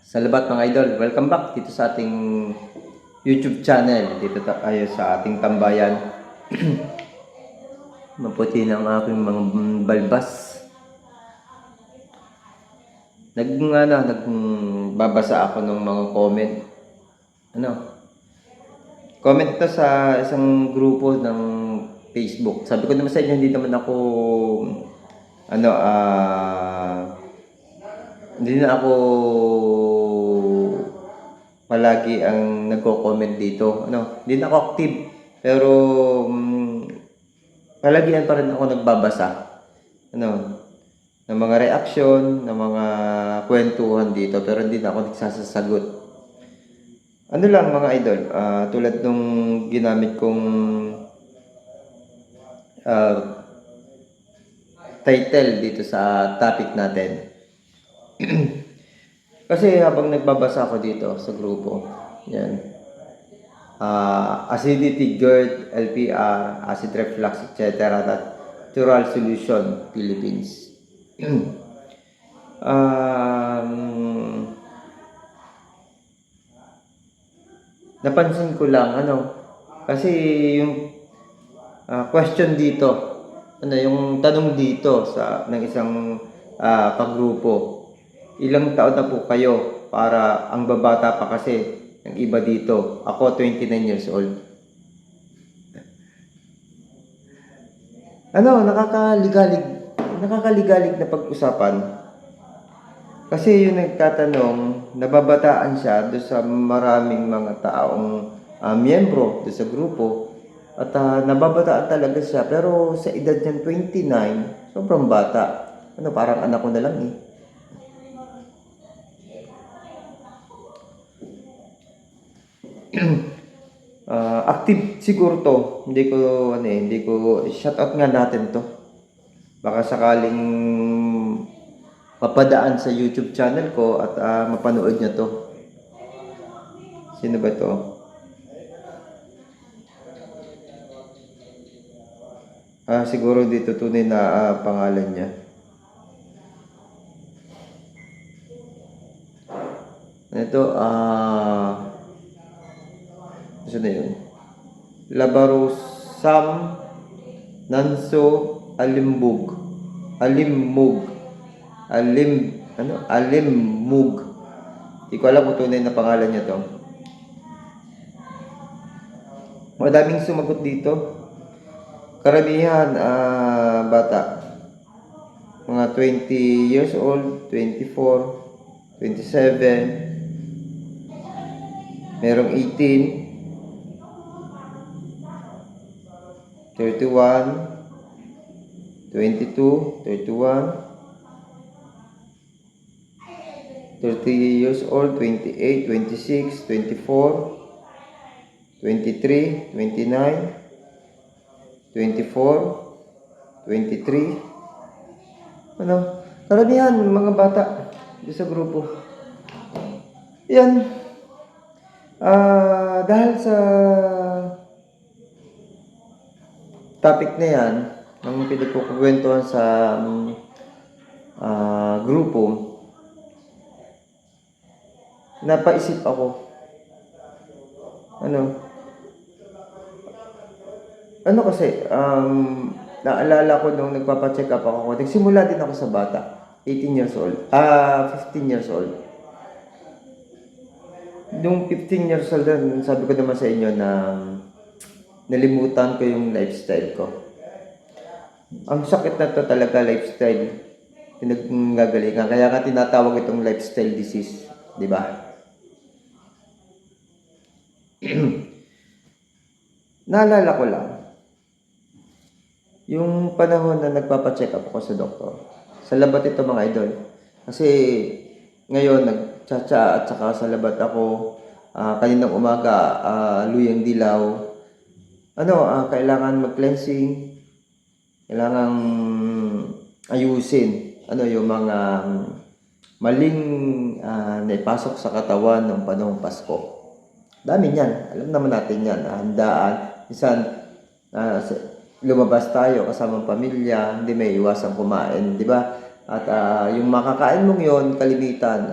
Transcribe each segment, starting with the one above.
Salamat mga idol, welcome back dito sa ating YouTube channel. Dito tayo sa ating tambayan. Maputi ng aking mga balbas. Nagbabasa ako ng mga comment. Comment to sa isang grupo ng Facebook. Sabi ko naman sa inyo, hindi naman ako hindi na ako palagi ang nagko-comment dito. Hindi na ako active. Pero palagian pa rin ako nagbabasa. Ng mga reaction, ng mga kwentuhan dito, pero hindi na ako nagsasagot. Lang mga idol, tulad nung ginamit kong title dito sa topic natin. Kasi habang nagbabasa ako dito sa grupo, yan, acidity, GERD, LPR, acid reflux, etc. Natural Solution Philippines. Napansin ko lang, kasi yung question dito, yung tanong dito ng isang kagrupo, ilang taon na po kayo para ang babata pa kasi ng iba dito. Ako 29 years old. Nakakaligalig na pag-usapan. Kasi yung nagtatanong, nababataan siya doon sa maraming mga taong miyembro doon sa grupo. At nababataan talaga siya. Pero sa edad niyan 29, sobrang bata. Parang anak ko na lang eh. Active siguro to. Hindi ko shout out nga natin to. Baka sakaling mapadaan sa YouTube channel ko at mapanood niya to. Sino ba to? Siguro dito tunay na pangalan niya. Ito, ano na yun? Labarosam Nanso Alimbug. Alimmug. Hindi ko alam kung tunay na pangalan niya to. Madaming sumagot dito. Karamihan, bata. Mga 20 years old, 24, 27, merong 18, 31, 22, 31, 30 years old, 28, 26, 24, 23, 29, 24, 23. Karamihan mga bata sa grupo. Yan. Dahil sa topic na yan, ang pinagkukwentuhan sa grupo, napaisip ako. Naalala ko nung nagpapacheck up ako, nagsimula din ako sa bata, 18 years old, 15 years old. Nung 15 years old, sabi ko naman sa inyo na nalimutan ko yung lifestyle ko. Ang sakit na to talaga, lifestyle. Pinaggagalingan. Kaya nga tinatawag itong lifestyle disease. Di ba? Naalala ko lang, yung panahon na nagpapacheck up ako sa doktor. Sa labat ito mga idol. Kasi ngayon nagtsatsa at saka sa labat ako. Kaninang umaga, luyang dilaw. Kailangan mag-cleansing. Kailangan ayusin. Yung mga maling naipasok sa katawan ng panahong Pasko. Dami niyan. Alam naman natin yan. Handaan. Minsan, lumabas tayo kasamang pamilya, hindi may iwasang kumain, di ba? At yung makakain mong yon kalimitan,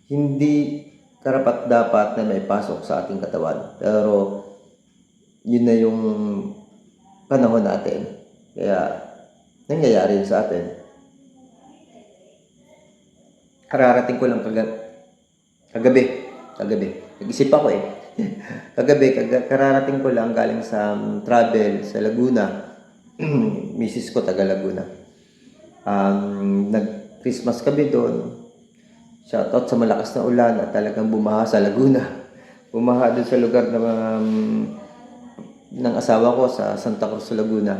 hindi karapat-dapat na maipasok sa ating katawan. Pero yun na yung panahon natin. Kaya nangyayari yun sa atin. Kararating ko lang kagabi. Nag-isip ako eh. Kararating ko lang galing sa travel sa Laguna. Misis ko taga Laguna. Nag-Christmas kami doon. Shoutout sa malakas na ulan at talagang bumaha sa Laguna. Bumaha doon sa lugar ng asawa ko sa Santa Cruz, Laguna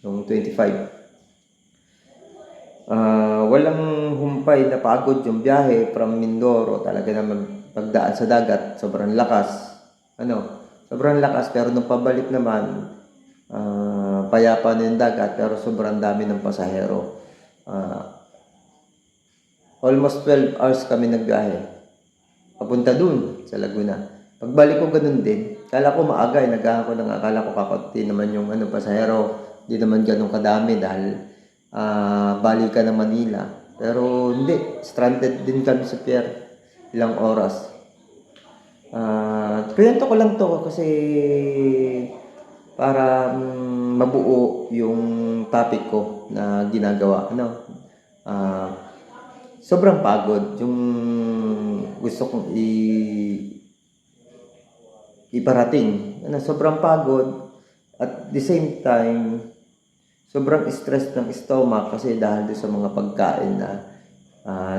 noong 25. Walang humpay na pagod yung biyahe from Mindoro. Talaga naman pagdaan sa dagat, sobrang lakas. Sobrang lakas, pero nung pabalik naman, payapa na yung dagat, pero sobrang dami ng pasahero. Almost 12 hours kami nagbiyahe. Papunta dun sa Laguna. Pagbalik ko ganun din. Kala ko maaga, nagahan ko nang akala ko kakunti naman yung pasahero. Hindi naman ganun kadami dahil balikan ng Manila. Pero hindi, stranded din kami sa pier. Ilang oras. Kwento ko lang to kasi para mabuo yung topic ko na ginagawa. Sobrang pagod yung gusto kong iparating. Sobrang pagod at the same time sobrang stress ng stomach kasi dahil doon sa mga pagkain na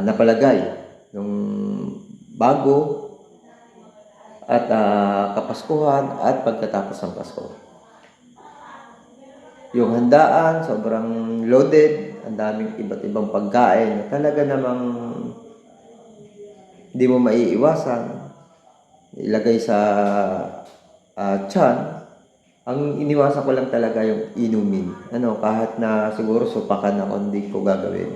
napalagay yung bago at kapaskuhan at pagkatapos ng Pasko. Yung handaan, sobrang loaded, ang daming iba't ibang pagkain na talaga namang hindi mo maiiwasan ilagay sa tiyan. Ang iniwasan ko lang talaga yung inumin. Kahit na siguro supakan ako, hindi ko gagawin.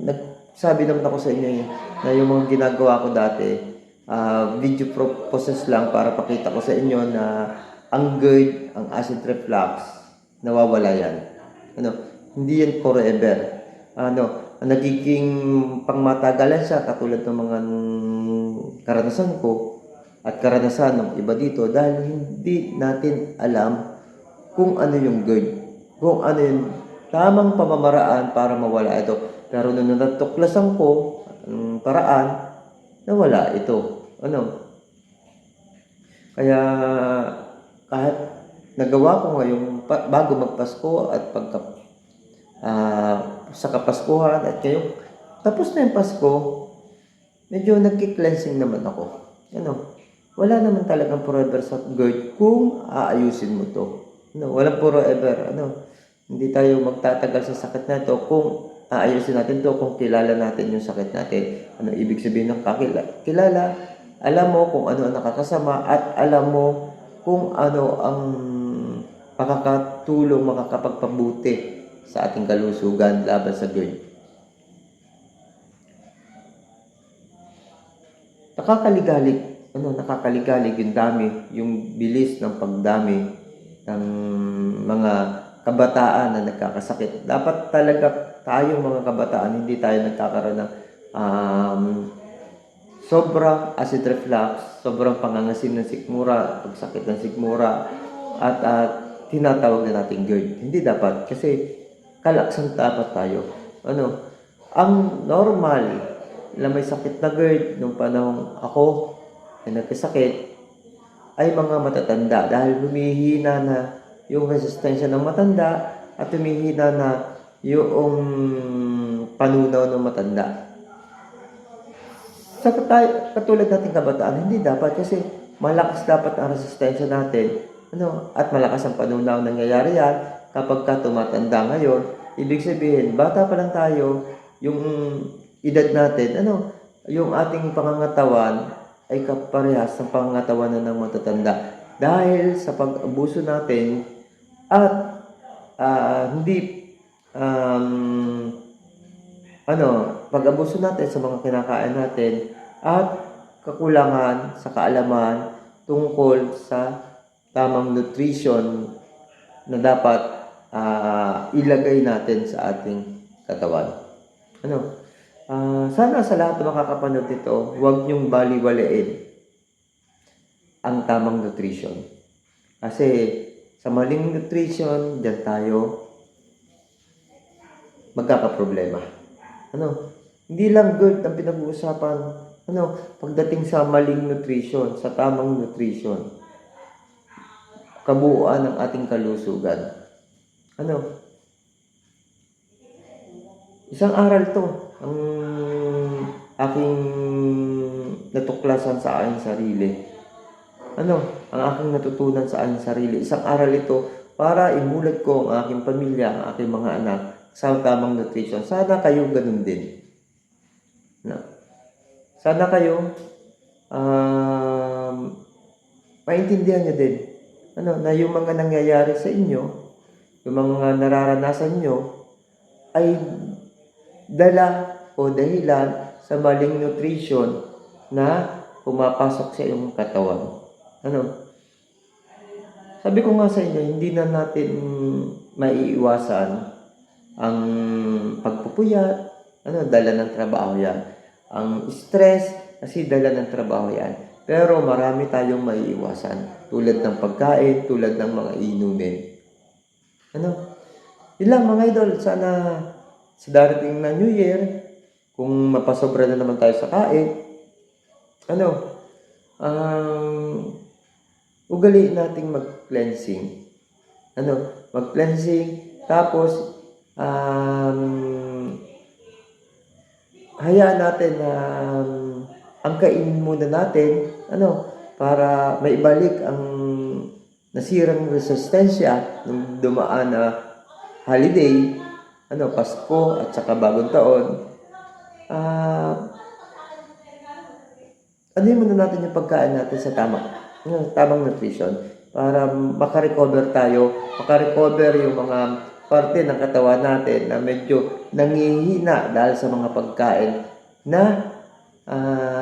Nagsabi naman ako sa inyo na yung mga ginagawa ko dati, video purposes lang para pakita ko sa inyo na ang GERD, ang acid reflux, nawawala yan. Hindi yan forever. Nagiging pangmatagalan siya katulad ng mga karanasan ko at karanasan ng iba dito dahil hindi natin alam kung ano yung GERD, kung ano yung tamang pamamaraan para mawala ito. Pero nung natuklasan ko ang paraan, nawala ito. Kaya kahit nagawa ko ngayong bago magpasko at sa Kapaskuhan at ngayon tapos na yung Pasko, medyo nagki-cleansing naman ako. Wala naman talagang forever sa GERD kung aayusin mo to. Walang forever. Hindi tayo magtatagal sa sakit na to kung aayusin natin to, kung kilala natin yung sakit natin. Ibig sabihin ng kilala? Alam mo kung ano ang nakakasama at alam mo kung ano ang makakatulong, makakapagpabuti sa ating kalusugan laban sa GERD. Nakakaligalig yung dami, yung bilis ng pagdami ng mga kabataan na nagkakasakit. Dapat talaga tayong mga kabataan, hindi tayo nagkakaroon ng sobrang acid reflux, sobrang pangangasim ng sikmura, pagsakit ng sikmura, at tinatawag na natin GERD. Hindi dapat, kasi kalaksan dapat tayo. Ang normal na may sakit na GERD nung panahon ako na nagkasakit ay mga matatanda dahil humihina na yung resistensya ng matanda at humihina na yung panunaw ng matanda. Katulad nating kabataan, hindi dapat kasi malakas dapat ang resistensya natin. At malakas ang panunaw. Nangyayari yan kapag tumatanda ngayon. Ibig sabihin, bata pa lang tayo, yung edad natin, yung ating pangangatawan ay kaparehas ng pangangatawan na ng matatanda. Dahil sa pag-abuso natin at pag-abuso natin sa mga kinakain natin at kakulangan sa kaalaman tungkol sa tamang nutrition na dapat ilagay natin sa ating katawan. Sana sa lahat ng makakapanood nito, huwag niyong baliwalain ang tamang nutrition. Kasi sa maling nutrition, diyan tayo magkakaproblema. Hindi lang GERD ang pinag-uusapan. Pagdating sa maling nutrition, sa tamang nutrition, kabuuan ng ating kalusugan. Isang aral to, ang aking natuklasan sa aking sarili. Ang aking natutunan sa aking sarili. Isang aral ito para imulat ko ang aking pamilya, ang aking mga anak sa tamang nutrition. Sana kayo ganun din. Sana kayo maintindihan nyo din na yung mga nangyayari sa inyo, yung mga nararanasan nyo ay dala o dahilan sa maling nutrition na pumapasok sa iyong katawan. Sabi ko nga sa inyo, hindi na natin maiiwasan ang pagpupuyat, dala ng trabaho yan. Ang stress, kasi dala ng trabaho yan. Pero marami tayong maiiwasan, tulad ng pagkain, tulad ng mga inumin. Yun lang mga idol, sana sa darating na New Year, kung mapasobra na naman tayo sa kain, ugaliin nating mag-cleansing. Mag-cleansing, tapos hayaan natin na ang kainin muna natin, para maibalik ang nasirang resistensya ng dumaan na holiday, Pasko at saka Bagong Taon. Muna natin yung pagkain natin sa tamang nutrition para makarecover yung mga parte ng katawan natin na medyo nangihina dahil sa mga pagkain na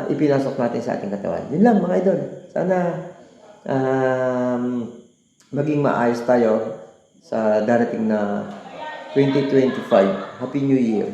ipinasok natin sa ating katawan. Yun lang mga idol. Sana maging maayos tayo sa darating na 2025. Happy New Year!